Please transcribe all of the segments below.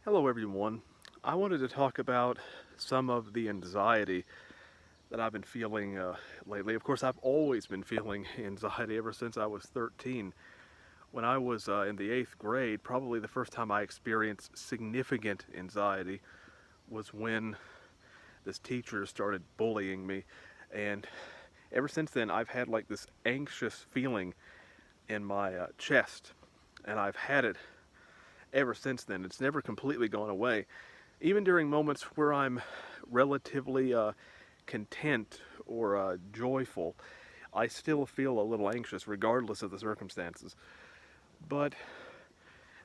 Hello everyone. I wanted to talk about some of the anxiety that I've been feeling lately. Of course, I've always been feeling anxiety ever since I was 13. When I was in the 8th grade, probably the first time I experienced significant anxiety was when this teacher started bullying me. And ever since then, I've had like this anxious feeling in my chest. And I've had it ever since then. It's never completely gone away. Even during moments where I'm relatively content or joyful, I still feel a little anxious regardless of the circumstances. But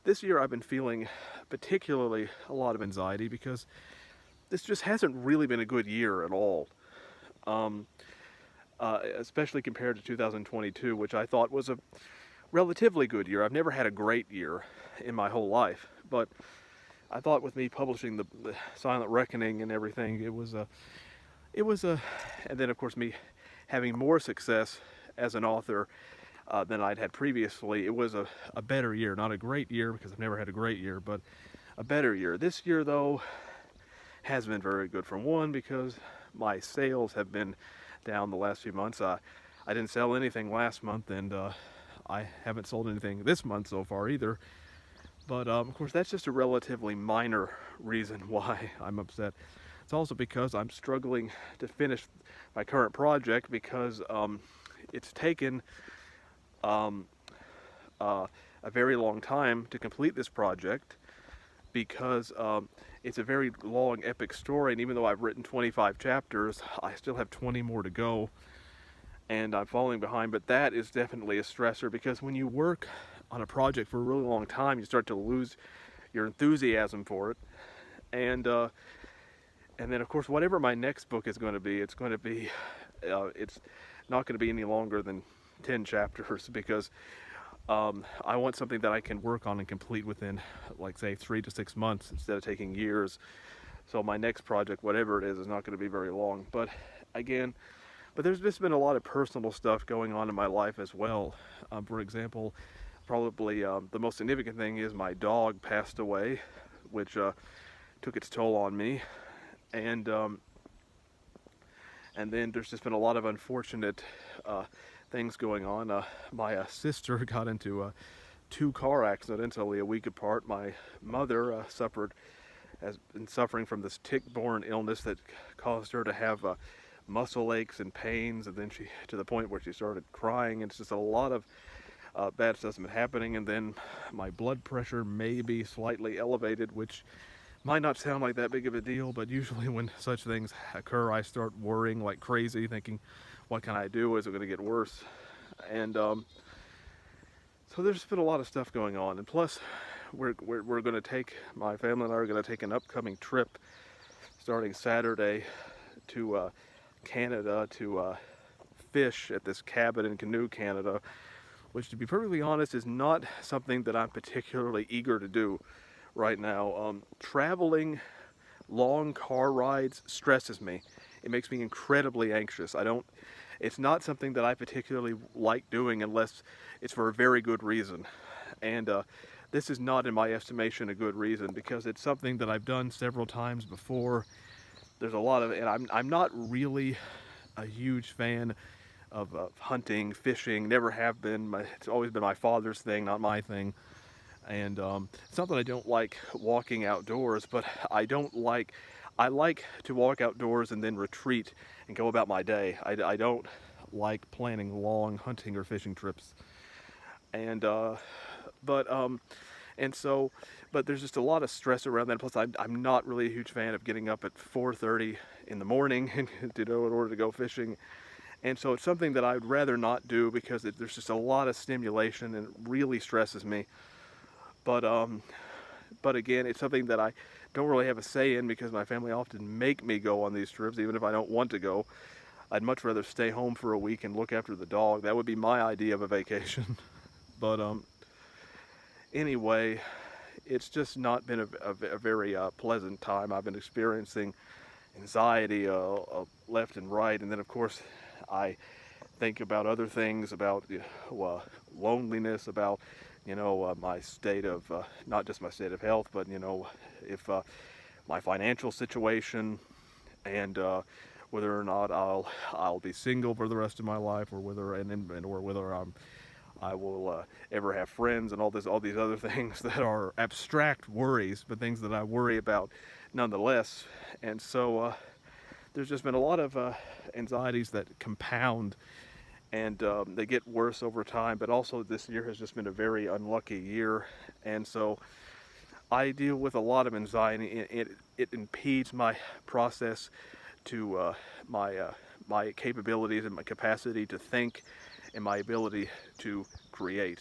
this year I've been feeling particularly a lot of anxiety because this just hasn't really been a good year at all. Um, Especially compared to 2022, which I thought was a relatively good year. I've never had a great year in my whole life, but I thought with me publishing the Silent Reckoning and everything, it was a, and then of course me having more success as an author than I'd had previously. It was a better year, not a great year because I've never had a great year, but a better year. This year though has been very good. For one, because my sales have been down the last few months. I didn't sell anything last month, and I haven't sold anything this month so far either. But of course, that's just a relatively minor reason why I'm upset. It's also because I'm struggling to finish my current project because it's taken um, uh, a very long time to complete this project because it's a very long, epic story. And even though I've written 25 chapters, I still have 20 more to go, and I'm falling behind. But that is definitely a stressor because when you work on a project for a really long time, you start to lose your enthusiasm for it. And and then of course whatever my next book is going to be, it's not going to be any longer than 10 chapters because I want something that I can work on and complete within, like, say, 3 to 6 months instead of taking years. So my next project, whatever it is not going to be very long. But again, there's just been a lot of personal stuff going on in my life as well. For example, probably the most significant thing is my dog passed away, which took its toll on me. And and then there's just been a lot of unfortunate things going on. My sister got into two car accidents only a week apart. My mother has been suffering from this tick-borne illness that caused her to have muscle aches and pains, and then she, to the point where she started crying. It's just a lot of bad stuff's been happening. And then my blood pressure may be slightly elevated, which might not sound like that big of a deal, but usually when such things occur, I start worrying like crazy, thinking, what can I do? Is it going to get worse? And so there's been a lot of stuff going on. And plus, we're going to take, my family and I are going to take an upcoming trip starting Saturday to Canada to fish at this cabin in Canoe, Canada, which, to be perfectly honest, is not something that I'm particularly eager to do right now. Traveling long car rides stresses me. It makes me incredibly anxious. It's not something that I particularly like doing unless it's for a very good reason. And this is not, in my estimation, a good reason because it's something that I've done several times before. There's a lot of, and I'm not really a huge fan of hunting, fishing. Never have been. It's always been my father's thing, not my thing. And it's not that I don't like walking outdoors, but I like to walk outdoors and then retreat and go about my day. I don't like planning long hunting or fishing trips. And but and so but there's just a lot of stress around that. Plus, I'm not really a huge fan of getting up at 4:30 in the morning in order to go fishing. And so it's something that I would rather not do because there's just a lot of stimulation and it really stresses me. But but again, it's something that I don't really have a say in because my family often make me go on these trips, even if I don't want to go. I'd much rather stay home for a week and look after the dog. That would be my idea of a vacation. But anyway, it's just not been a very pleasant time. I've been experiencing anxiety left and right, and then of course I think about other things, about loneliness, about my state of, not just my state of health, but, if my financial situation, and whether or not I'll be single for the rest of my life, or whether I will ever have friends, and all these other things that are abstract worries, but things that I worry about nonetheless. And so there's just been a lot of anxieties that compound, and they get worse over time. But also, this year has just been a very unlucky year, and so I deal with a lot of anxiety. It impedes my process to my capabilities and my capacity to think, and my ability to create.